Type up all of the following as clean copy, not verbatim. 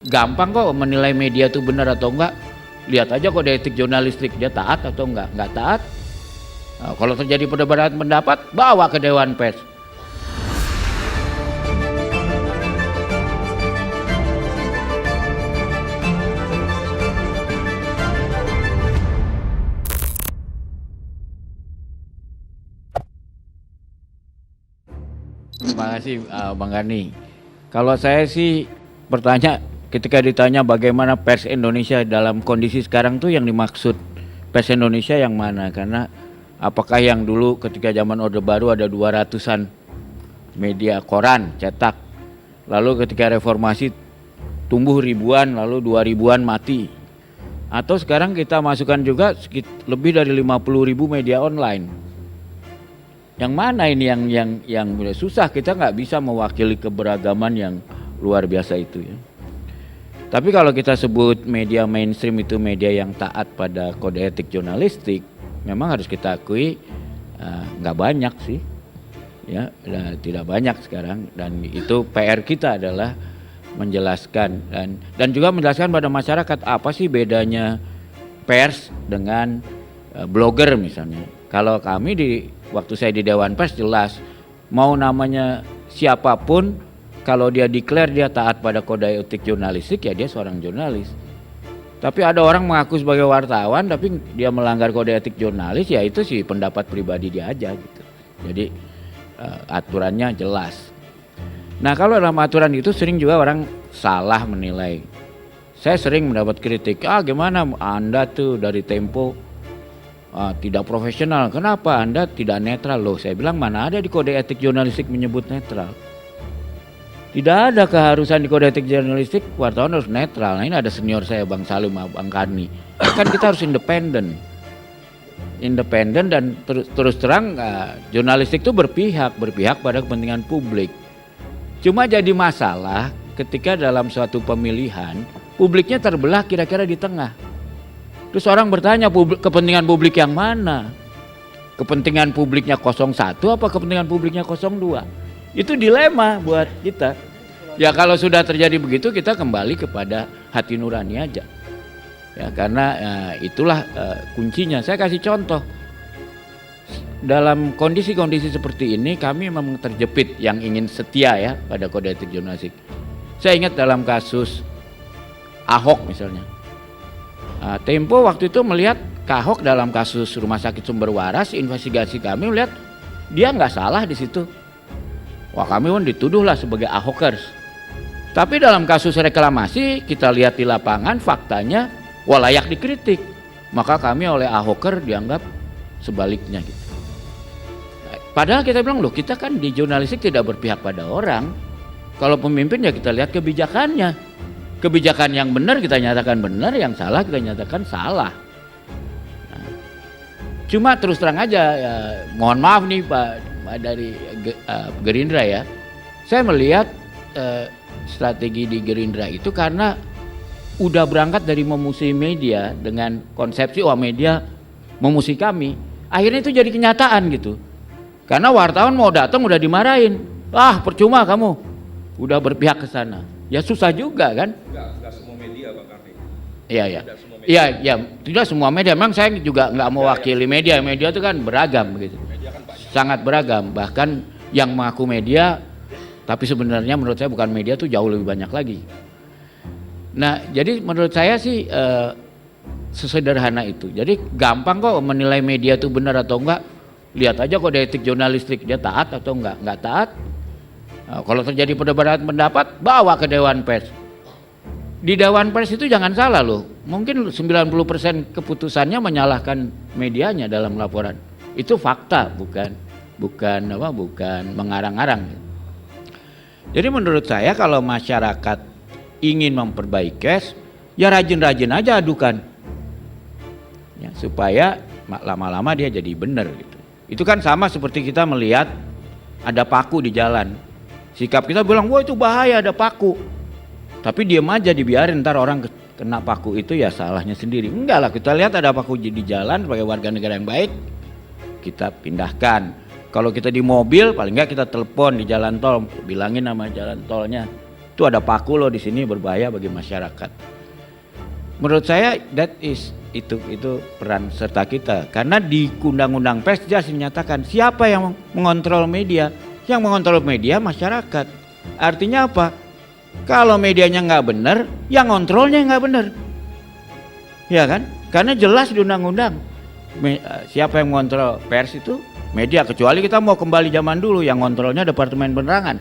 gampang kok menilai media itu benar atau enggak. Lihat aja kode etik jurnalistik, dia taat atau enggak. Enggak taat, nah, kalau terjadi perdebatan pendapat, bawa ke Dewan Pers. Terima kasih Bang Gani. Kalau saya sih ketika ditanya bagaimana pers Indonesia dalam kondisi sekarang tuh, yang dimaksud pers Indonesia yang mana? Karena apakah yang dulu ketika zaman Orde Baru ada 200-an media koran cetak, lalu ketika reformasi tumbuh ribuan, lalu 2000-an mati, atau sekarang kita masukkan juga lebih dari 50.000 media online. Yang mana ini yang susah, kita nggak bisa mewakili keberagaman yang luar biasa itu ya. Tapi kalau kita sebut media mainstream itu media yang taat pada kode etik jurnalistik, memang harus kita akui nggak banyak sih, ya, tidak banyak sekarang, dan itu PR kita adalah menjelaskan dan juga menjelaskan pada masyarakat apa sih bedanya pers dengan blogger misalnya. Kalau kami waktu saya di Dewan Pers jelas, mau namanya siapapun, kalau dia declare dia taat pada kode etik jurnalistik, ya dia seorang jurnalis. Tapi ada orang mengaku sebagai wartawan tapi dia melanggar kode etik jurnalis, ya itu sih pendapat pribadi dia aja gitu. Jadi aturannya jelas. Nah, kalau dalam aturan itu sering juga orang salah menilai. Saya sering mendapat kritik, gimana Anda tuh dari Tempo tidak profesional, kenapa Anda tidak netral? Loh, saya bilang mana ada di kode etik jurnalistik menyebut netral. Tidak ada keharusan di kode etik jurnalistik wartawan harus netral. Nah, ini ada senior saya Bang Salim, Bang Karni. Kan kita harus independen dan terus terang jurnalistik itu berpihak pada kepentingan publik. Cuma jadi masalah ketika dalam suatu pemilihan publiknya terbelah kira-kira di tengah. Terus orang bertanya, kepentingan publik yang mana? Kepentingan publiknya 01 apa kepentingan publiknya 02? Itu dilema buat kita. Ya kalau sudah terjadi begitu, kita kembali kepada hati nurani aja. Ya karena itulah kuncinya. Saya kasih contoh. Dalam kondisi-kondisi seperti ini kami memang terjepit yang ingin setia ya pada kode etik jurnalistik. Saya ingat dalam kasus Ahok misalnya. Tempo waktu itu melihat Ahok dalam kasus Rumah Sakit Sumber Waras, investigasi kami melihat dia nggak salah di situ. Wah, kami pun dituduhlah sebagai Ahokers. Tapi dalam kasus reklamasi kita lihat di lapangan faktanya layak dikritik. Maka kami oleh Ahoker dianggap sebaliknya gitu. Padahal kita bilang loh, kita kan di jurnalistik tidak berpihak pada orang. Kalau pemimpin ya kita lihat kebijakannya. Kebijakan yang benar kita nyatakan benar, yang salah kita nyatakan salah. Nah, cuma terus terang aja, ya, mohon maaf nih Pak dari Gerindra ya, saya melihat strategi di Gerindra itu karena udah berangkat dari memusuhi media dengan konsepsi media memusuhi kami, akhirnya itu jadi kenyataan gitu. Karena wartawan mau datang udah dimarahin, percuma kamu udah berpihak ke sana. Ya susah juga kan? Enggak semua media Bang Karni. Iya, tidak semua media. Memang saya juga nggak mewakili media. Media itu kan beragam begitu. Media kan banyak. Sangat beragam. Bahkan yang mengaku media, tapi sebenarnya menurut saya bukan media tuh jauh lebih banyak lagi. Nah, jadi menurut saya sih sesederhana itu. Jadi gampang kok menilai media itu benar atau enggak. Lihat aja kode etik jurnalistik, dia taat atau enggak. Enggak taat. Nah, kalau terjadi perdebatan pendapat, bawa ke Dewan Pers. Di Dewan Pers itu jangan salah loh, mungkin 90% keputusannya menyalahkan medianya dalam laporan. Itu fakta, bukan mengarang-arang. Jadi menurut saya kalau masyarakat ingin memperbaiki, ya rajin-rajin aja adukan, ya, supaya lama-lama dia jadi benar gitu. Itu kan sama seperti kita melihat ada paku di jalan. Sikap kita bilang, wah itu bahaya ada paku. Tapi diam aja dibiarin, ntar orang kena paku itu ya salahnya sendiri. Enggak lah, kita lihat ada paku di jalan sebagai warga negara yang baik, kita pindahkan. Kalau kita di mobil, paling enggak kita telepon di jalan tol, bilangin nama jalan tolnya. Itu ada paku loh di sini, berbahaya bagi masyarakat. Menurut saya itu peran serta kita, karena di undang-undang pers jelas dinyatakan siapa yang mengontrol media. Yang mengontrol media masyarakat. Artinya apa? Kalau medianya nggak benar, yang ngontrolnya nggak benar, ya kan? Karena jelas di undang-undang siapa yang mengontrol pers itu media, kecuali kita mau kembali zaman dulu yang ngontrolnya Departemen Penerangan.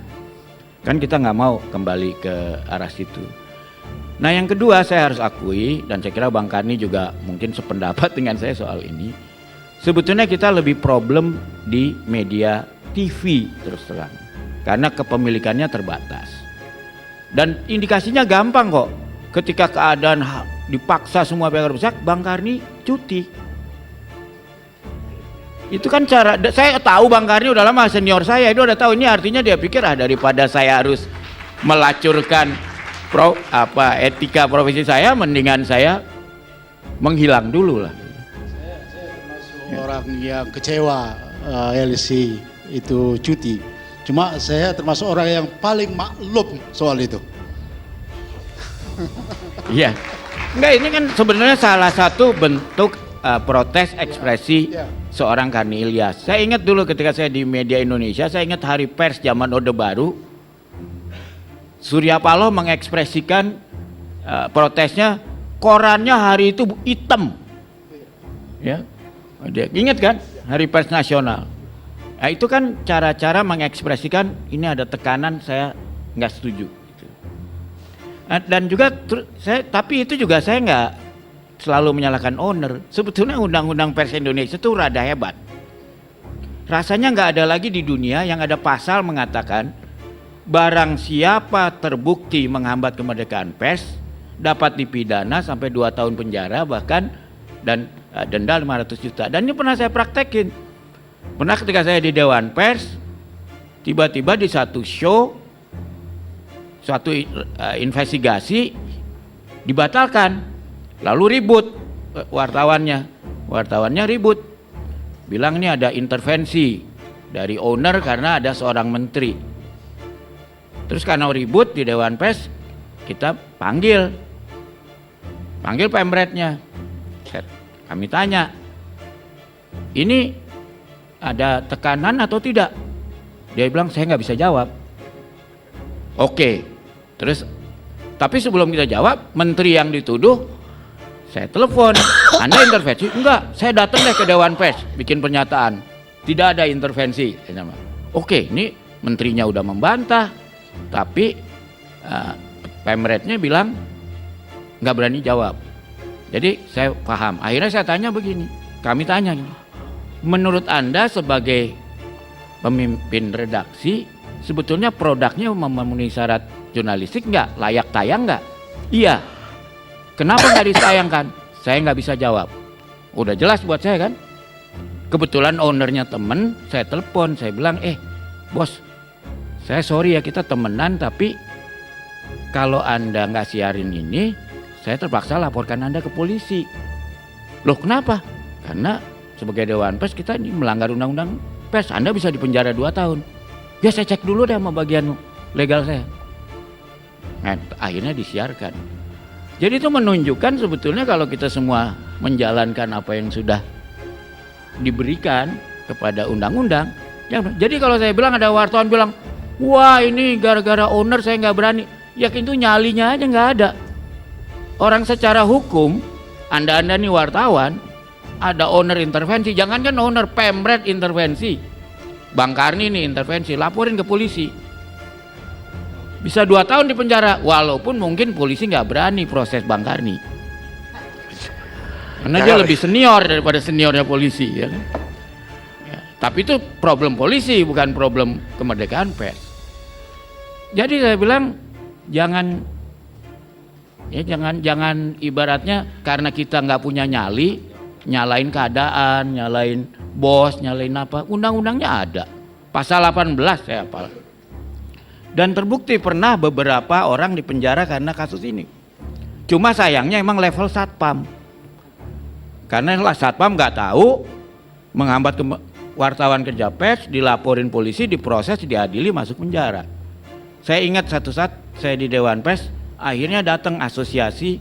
Kan kita nggak mau kembali ke arah situ. Nah yang kedua saya harus akui, dan saya kira Bang Karni juga mungkin sependapat dengan saya soal ini. Sebetulnya kita lebih problem di media TV terus terang, karena kepemilikannya terbatas. Dan indikasinya gampang kok. Ketika keadaan dipaksa semua pihak berpihak, Bang Karni cuti. Itu kan cara, saya tahu Bang Karni udah lama senior saya, itu udah tahu. Ini artinya dia pikir daripada saya harus melacurkan etika profesi saya, mendingan saya menghilang dulu lah. Saya termasuk orang yang kecewa LC itu cuti. Cuma saya termasuk orang yang paling maklum soal itu. Iya. Enggak, ini kan sebenarnya salah satu bentuk protes ekspresi seorang Karni Ilyas. Saya ingat dulu ketika saya di media Indonesia, saya ingat Hari Pers zaman Orde Baru. Surya Paloh mengekspresikan protesnya, korannya hari itu hitam. Ya. Ingat kan? Hari Pers Nasional. Nah, itu kan cara-cara mengekspresikan ini ada tekanan, saya nggak setuju. Dan juga tapi itu juga saya nggak selalu menyalahkan owner. Sebetulnya undang-undang pers Indonesia itu rada hebat. Rasanya nggak ada lagi di dunia yang ada pasal mengatakan barang siapa terbukti menghambat kemerdekaan pers dapat dipidana sampai 2 tahun penjara bahkan dan denda 500 juta. Dan ini pernah saya praktekin. Pernah ketika saya di Dewan Pers, tiba-tiba di satu show, suatu investigasi dibatalkan, lalu ribut wartawannya ribut, bilang ini ada intervensi dari owner karena ada seorang menteri. Terus karena ribut di Dewan Pers, kita panggil pemretnya, kami tanya, ini ada tekanan atau tidak? Dia bilang saya nggak bisa jawab. Oke, terus tapi sebelum kita jawab, menteri yang dituduh saya telepon, Anda intervensi? Enggak, saya datang deh ke Dewan Pers bikin pernyataan, tidak ada intervensi. Oke, ini menterinya udah membantah, tapi pemretnya bilang nggak berani jawab. Jadi saya paham. Akhirnya saya tanya begini, kami tanya gini, menurut Anda sebagai pemimpin redaksi, sebetulnya produknya memenuhi syarat jurnalistik nggak? Layak tayang nggak? Iya. Kenapa nggak ditayangkan? Saya nggak bisa jawab. Udah jelas buat saya kan? Kebetulan ownernya temen, saya telepon, saya bilang, bos, saya sorry ya kita temenan, tapi kalau Anda nggak siarin ini, saya terpaksa laporkan Anda ke polisi. Loh kenapa? Karena sebagai Dewan Pers kita ini melanggar undang-undang pers, Anda bisa dipenjara 2 tahun. Ya saya cek dulu deh sama bagian legal saya. Nah, akhirnya disiarkan. Jadi itu menunjukkan sebetulnya kalau kita semua menjalankan apa yang sudah diberikan kepada undang-undang. Jadi kalau saya bilang ada wartawan bilang, wah ini gara-gara owner saya nggak berani. Ya itu nyalinya aja nggak ada. Orang secara hukum, anda nih wartawan, ada owner intervensi, jangankan owner, pemret intervensi, Bang Karni nih intervensi, laporin ke polisi, bisa 2 tahun di penjara, walaupun mungkin polisi nggak berani proses Bang Karni, karena dia lebih senior daripada seniornya polisi, ya. Tapi itu problem polisi, bukan problem kemerdekaan pers. Jadi saya bilang jangan ibaratnya karena kita nggak punya nyali, nyalain keadaan, nyalain bos, nyalain apa. Undang-undangnya ada, pasal 18 saya hafal. Dan terbukti pernah beberapa orang dipenjara karena kasus ini. Cuma sayangnya emang level satpam, karena satpam nggak tahu, menghambat wartawan kerja pers, dilaporin polisi, diproses, diadili, masuk penjara. Saya ingat satu saat saya di Dewan Pers, akhirnya datang asosiasi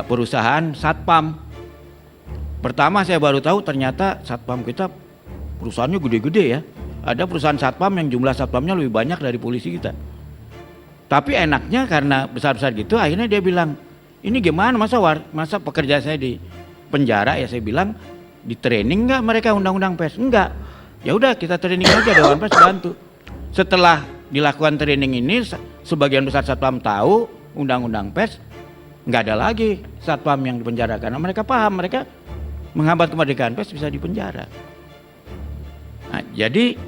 perusahaan satpam. Pertama saya baru tahu ternyata satpam kita perusahaannya gede-gede ya. Ada perusahaan satpam yang jumlah satpamnya lebih banyak dari polisi kita. Tapi enaknya karena besar-besar gitu, akhirnya dia bilang, ini gimana masa pekerja saya di penjara ya? Saya bilang, di training nggak mereka undang-undang pers? Enggak. Ya udah kita training aja, Dewan Pers bantu. Setelah dilakukan training ini, sebagian besar satpam tahu undang-undang pers, nggak ada lagi satpam yang dipenjara karena mereka paham, mereka menghambat kemerdekaan pers bisa dipenjara. Nah, jadi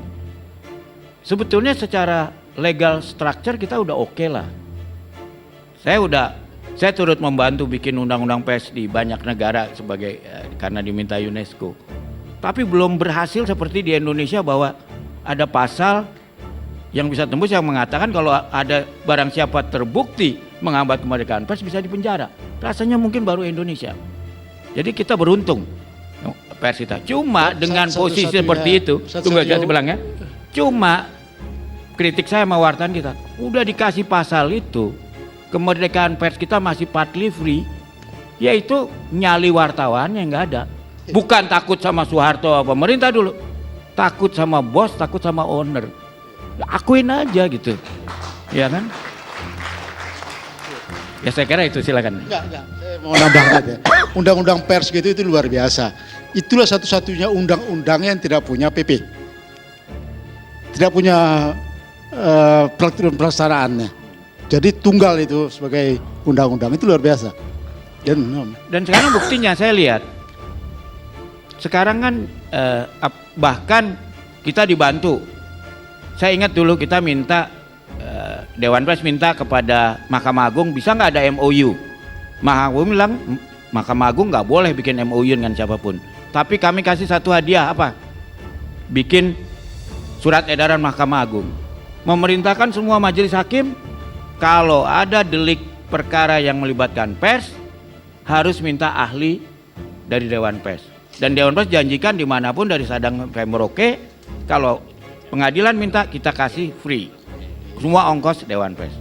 sebetulnya secara legal structure kita udah oke lah. Saya turut membantu bikin undang-undang pers di banyak negara sebagai karena diminta UNESCO. Tapi belum berhasil seperti di Indonesia bahwa ada pasal yang bisa tembus yang mengatakan kalau ada barang siapa terbukti menghambat kemerdekaan pers bisa dipenjara. Rasanya mungkin baru Indonesia. Jadi kita beruntung pers kita. Cuma dengan posisi seperti itu, tunggu aja bilang ya. Cuma kritik saya sama wartawan kita, udah dikasih pasal itu, kemerdekaan pers kita masih partly free, yaitu nyali wartawannya nggak ada. Bukan takut sama Soeharto pemerintah dulu, takut sama bos, takut sama owner. Akuin aja gitu, ya kan? Ya saya kira itu, silakan. Enggak, saya mau nambah aja. Undang-undang pers gitu itu luar biasa. Itulah satu-satunya undang-undang yang tidak punya PP. Tidak punya peraturan pelaksanaannya. Jadi tunggal itu sebagai undang-undang, itu luar biasa. Dan sekarang buktinya saya lihat. Sekarang kan bahkan kita dibantu. Saya ingat dulu kita minta Dewan Pers minta kepada Mahkamah Agung, bisa nggak ada MOU? Mahkamah Agung bilang Mahkamah Agung nggak boleh bikin MOU dengan siapapun. Tapi kami kasih satu hadiah apa? Bikin surat edaran Mahkamah Agung. Memerintahkan semua majelis hakim kalau ada delik perkara yang melibatkan pers harus minta ahli dari Dewan Pers. Dan Dewan Pers janjikan dimanapun dari Sabang sampai Merauke, kalau pengadilan minta kita kasih free. Semua ongkos Dewan Pers.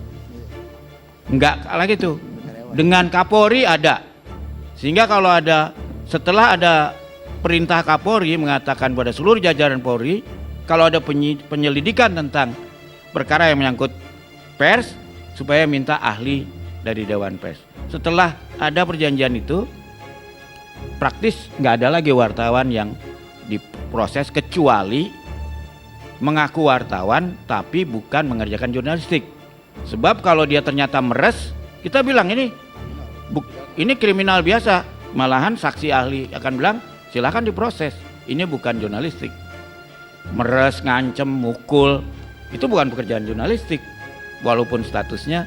Enggak kalah gitu. Dengan Kapolri ada. Sehingga kalau ada, setelah ada perintah Kapolri mengatakan pada seluruh jajaran Polri, kalau ada penyelidikan tentang perkara yang menyangkut pers, supaya minta ahli dari Dewan Pers. Setelah ada perjanjian itu, praktis nggak ada lagi wartawan yang diproses kecuali mengaku wartawan tapi bukan mengerjakan jurnalistik. Sebab kalau dia ternyata meres, kita bilang ini kriminal biasa. Malahan saksi ahli akan bilang silakan diproses. Ini bukan jurnalistik. Meres, ngancem, mukul, itu bukan pekerjaan jurnalistik. Walaupun statusnya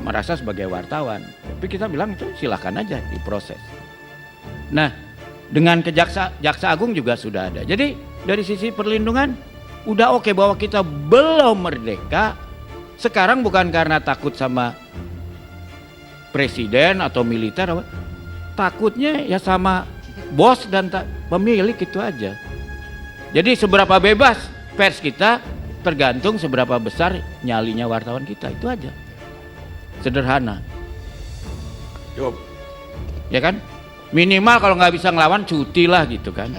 merasa sebagai wartawan, tapi kita bilang itu silakan aja diproses. Nah, dengan Jaksa Agung juga sudah ada. Jadi dari sisi perlindungan udah oke bahwa kita belum merdeka. Sekarang bukan karena takut sama presiden atau militer, takutnya ya sama bos dan pemilik, itu aja. Jadi seberapa bebas pers kita tergantung seberapa besar nyalinya wartawan kita, itu aja. Sederhana. Yuk. Ya kan? Minimal kalau nggak bisa ngelawan cuti lah gitu kan.